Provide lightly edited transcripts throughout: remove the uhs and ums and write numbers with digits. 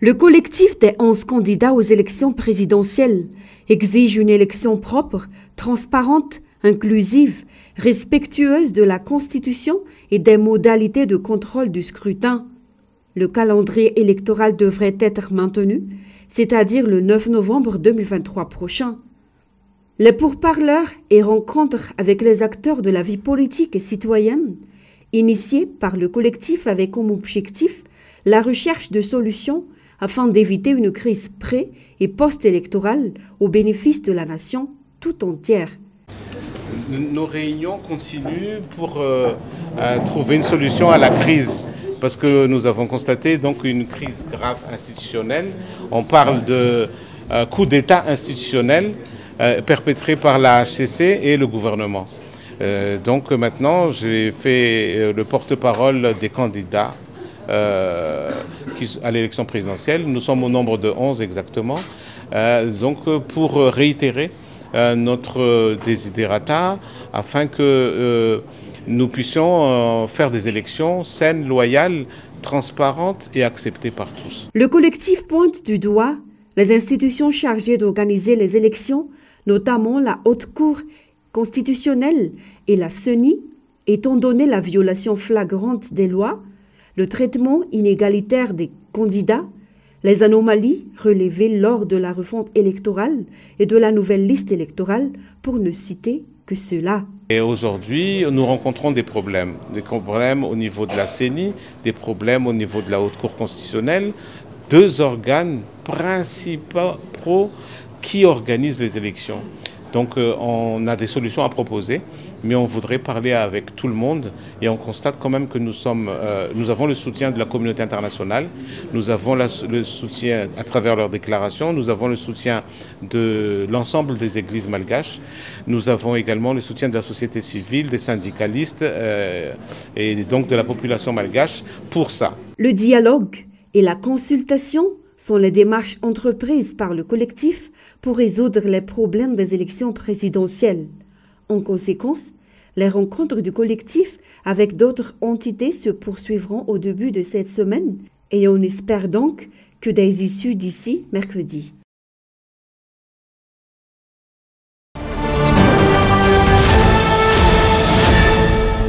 Le collectif des 11 candidats aux élections présidentielles exige une élection propre, transparente, inclusive, respectueuse de la Constitution et des modalités de contrôle du scrutin. Le calendrier électoral devrait être maintenu, c'est-à-dire le 9 novembre 2023 prochain. Les pourparlers et rencontres avec les acteurs de la vie politique et citoyenne, initiés par le collectif avec comme objectif la recherche de solutions afin d'éviter une crise pré- et post-électorale au bénéfice de la nation tout entière. Nos réunions continuent pour trouver une solution à la crise, parce que nous avons constaté donc une crise grave institutionnelle. On parle de coup d'État institutionnel perpétré par la HCC et le gouvernement. Donc maintenant, j'ai fait le porte-parole des candidats à l'élection présidentielle. Nous sommes au nombre de 11 exactement. Donc pour réitérer notre desiderata afin que nous puissions faire des élections saines, loyales, transparentes et acceptées par tous. Le collectif pointe du doigt les institutions chargées d'organiser les élections, notamment la Haute Cour constitutionnelle et la CENI, étant donné la violation flagrante des lois, le traitement inégalitaire des candidats, les anomalies relevées lors de la refonte électorale et de la nouvelle liste électorale, pour ne citer que cela. Et aujourd'hui, nous rencontrons des problèmes au niveau de la CENI, des problèmes au niveau de la Haute Cour constitutionnelle, deux organes principaux qui organisent les élections. Donc on a des solutions à proposer, mais on voudrait parler avec tout le monde et on constate quand même que nous avons le soutien de la communauté internationale, nous avons le soutien à travers leurs déclarations, nous avons le soutien de l'ensemble des églises malgaches, nous avons également le soutien de la société civile, des syndicalistes et donc de la population malgache pour ça. Le dialogue et la consultation sont les démarches entreprises par le collectif pour résoudre les problèmes des élections présidentielles. En conséquence, les rencontres du collectif avec d'autres entités se poursuivront au début de cette semaine et on espère donc que des issues d'ici mercredi.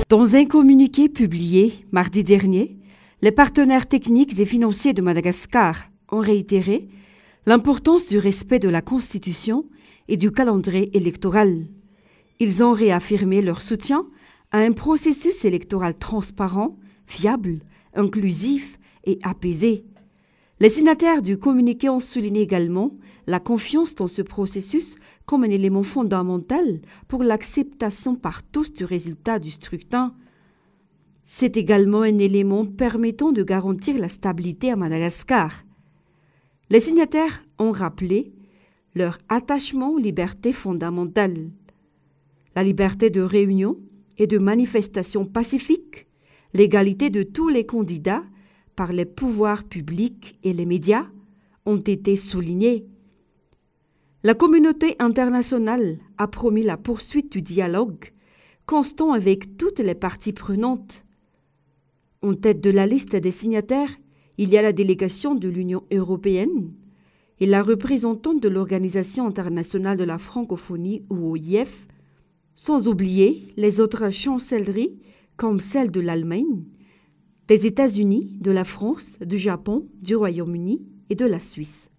Dans un communiqué publié mardi dernier, les partenaires techniques et financiers de Madagascar ont réitéré l'importance du respect de la Constitution et du calendrier électoral. Ils ont réaffirmé leur soutien à un processus électoral transparent, fiable, inclusif et apaisé. Les signataires du communiqué ont souligné également la confiance dans ce processus comme un élément fondamental pour l'acceptation par tous du résultat du scrutin. C'est également un élément permettant de garantir la stabilité à Madagascar. Les signataires ont rappelé leur attachement aux libertés fondamentales, la liberté de réunion et de manifestation pacifique, l'égalité de tous les candidats par les pouvoirs publics et les médias ont été soulignés. La communauté internationale a promis la poursuite du dialogue constant avec toutes les parties prenantes. En tête de la liste des signataires, il y a la délégation de l'Union européenne et la représentante de l'Organisation internationale de la francophonie ou OIF, sans oublier les autres chancelleries comme celle de l'Allemagne, des États-Unis, de la France, du Japon, du Royaume-Uni et de la Suisse.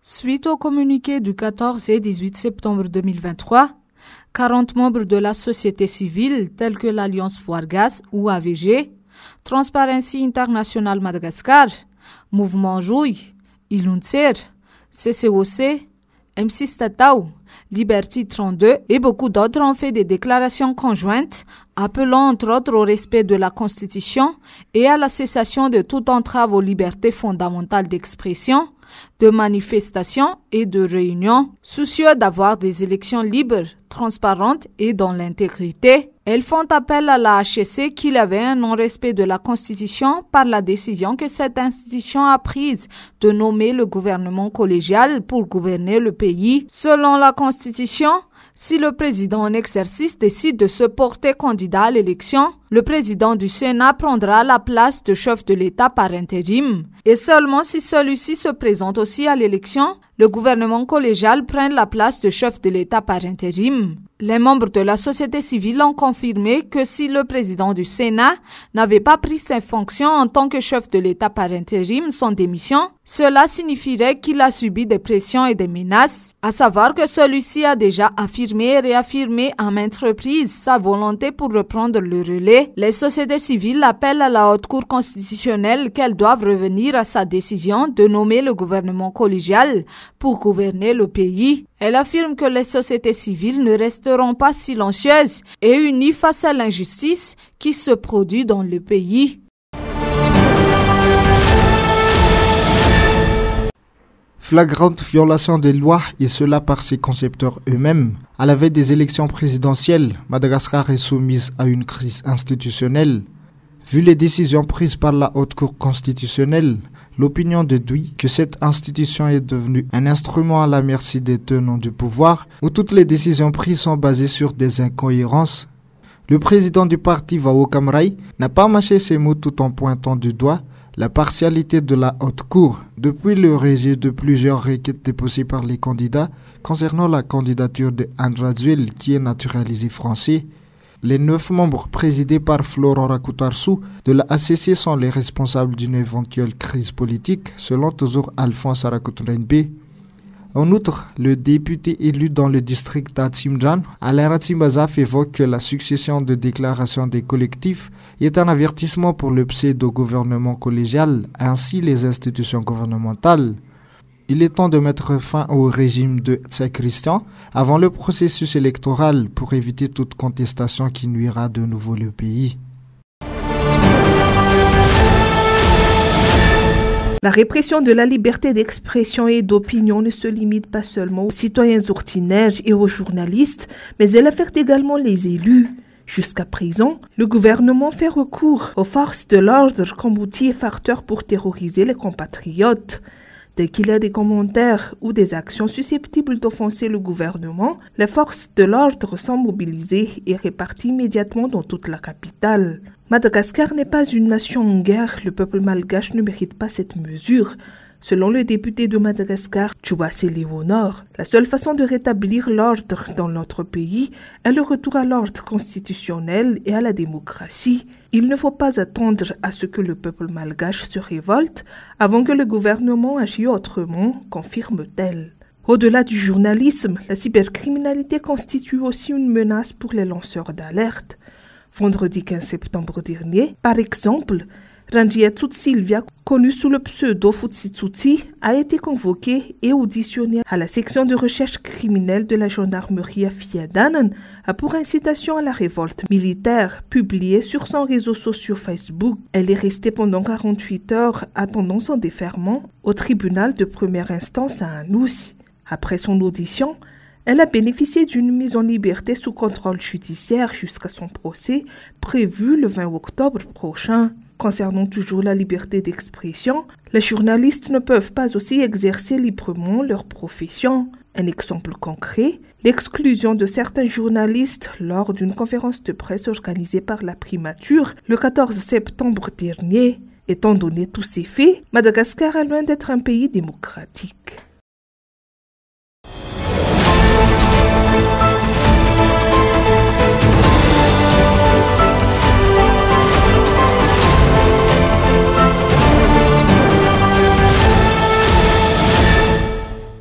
Suite au communiqué du 14 et 18 septembre 2023, 40 membres de la société civile tels que l'Alliance Foire-Gaz ou AVG, Transparency International Madagascar, Mouvement Jouy, Ilunser, CCOC, M6 Tatao, Liberty 32 et beaucoup d'autres ont fait des déclarations conjointes appelant entre autres au respect de la Constitution et à la cessation de toute entrave aux libertés fondamentales d'expression, de manifestation et de réunion, soucieux d'avoir des élections libres, transparentes et dans l'intégrité. Elles font appel à la HCC qu'il y avait un non-respect de la Constitution par la décision que cette institution a prise de nommer le gouvernement collégial pour gouverner le pays. Selon la Constitution, si le président en exercice décide de se porter candidat à l'élection, le président du Sénat prendra la place de chef de l'État par intérim. Et seulement si celui-ci se présente aussi à l'élection, le gouvernement collégial prend la place de chef de l'État par intérim. Les membres de la société civile ont confirmé que si le président du Sénat n'avait pas pris ses fonctions en tant que chef de l'État par intérim sans démission, cela signifierait qu'il a subi des pressions et des menaces, à savoir que celui-ci a déjà affirmé et réaffirmé à maintes reprises sa volonté pour reprendre le relais. Les sociétés civiles appellent à la Haute Cour constitutionnelle qu'elles doivent revenir à sa décision de nommer le gouvernement collégial pour gouverner le pays. Elle affirme que les sociétés civiles ne resteront pas silencieuses et unies face à l'injustice qui se produit dans le pays. Flagrante violation des lois, et cela par ses concepteurs eux-mêmes. À la veille des élections présidentielles, Madagascar est soumise à une crise institutionnelle. Vu les décisions prises par la Haute Cour constitutionnelle, l'opinion déduit que cette institution est devenue un instrument à la merci des tenants du pouvoir, où toutes les décisions prises sont basées sur des incohérences. Le président du parti Vao Kamrai n'a pas mâché ses mots tout en pointant du doigt la partialité de la Haute Cour depuis le rejet de plusieurs requêtes déposées par les candidats concernant la candidature de Andradzuel qui est naturalisé français. Les 9 membres présidés par Florent Rakutarsou de la ACC sont les responsables d'une éventuelle crise politique, selon toujours Alphonse Arakoutenbe. En outre, le député élu dans le district d'Atsimjan, Alain Ratsimbazaf, évoque que la succession de déclarations des collectifs est un avertissement pour le pseudo-gouvernement collégial, ainsi les institutions gouvernementales. Il est temps de mettre fin au régime de Tsai Christian avant le processus électoral pour éviter toute contestation qui nuira de nouveau le pays. La répression de la liberté d'expression et d'opinion ne se limite pas seulement aux citoyens ordinaires et aux journalistes, mais elle affecte également les élus. Jusqu'à présent, le gouvernement fait recours aux forces de l'ordre comme outil effarteur pour terroriser les compatriotes. Dès qu'il y a des commentaires ou des actions susceptibles d'offenser le gouvernement, les forces de l'ordre sont mobilisées et réparties immédiatement dans toute la capitale. Madagascar n'est pas une nation en guerre, le peuple malgache ne mérite pas cette mesure. Selon le député de Madagascar, Tchouasse Léonore, la seule façon de rétablir l'ordre dans notre pays est le retour à l'ordre constitutionnel et à la démocratie. Il ne faut pas attendre à ce que le peuple malgache se révolte avant que le gouvernement agisse autrement, confirme-t-elle. Au-delà du journalisme, la cybercriminalité constitue aussi une menace pour les lanceurs d'alerte. Vendredi 15 septembre dernier, par exemple, Rangiatsut Sylvia, connue sous le pseudo Futsitsutsi, a été convoquée et auditionnée à la section de recherche criminelle de la gendarmerie à Fiadanan pour incitation à la révolte militaire, publiée sur son réseau social Facebook. Elle est restée pendant 48 heures attendant son déferment au tribunal de première instance à Anoussi. Après son audition, elle a bénéficié d'une mise en liberté sous contrôle judiciaire jusqu'à son procès prévu le 20 octobre prochain. Concernant toujours la liberté d'expression, les journalistes ne peuvent pas aussi exercer librement leur profession. Un exemple concret, l'exclusion de certains journalistes lors d'une conférence de presse organisée par la primature le 14 septembre dernier. Étant donné tous ces faits, Madagascar est loin d'être un pays démocratique.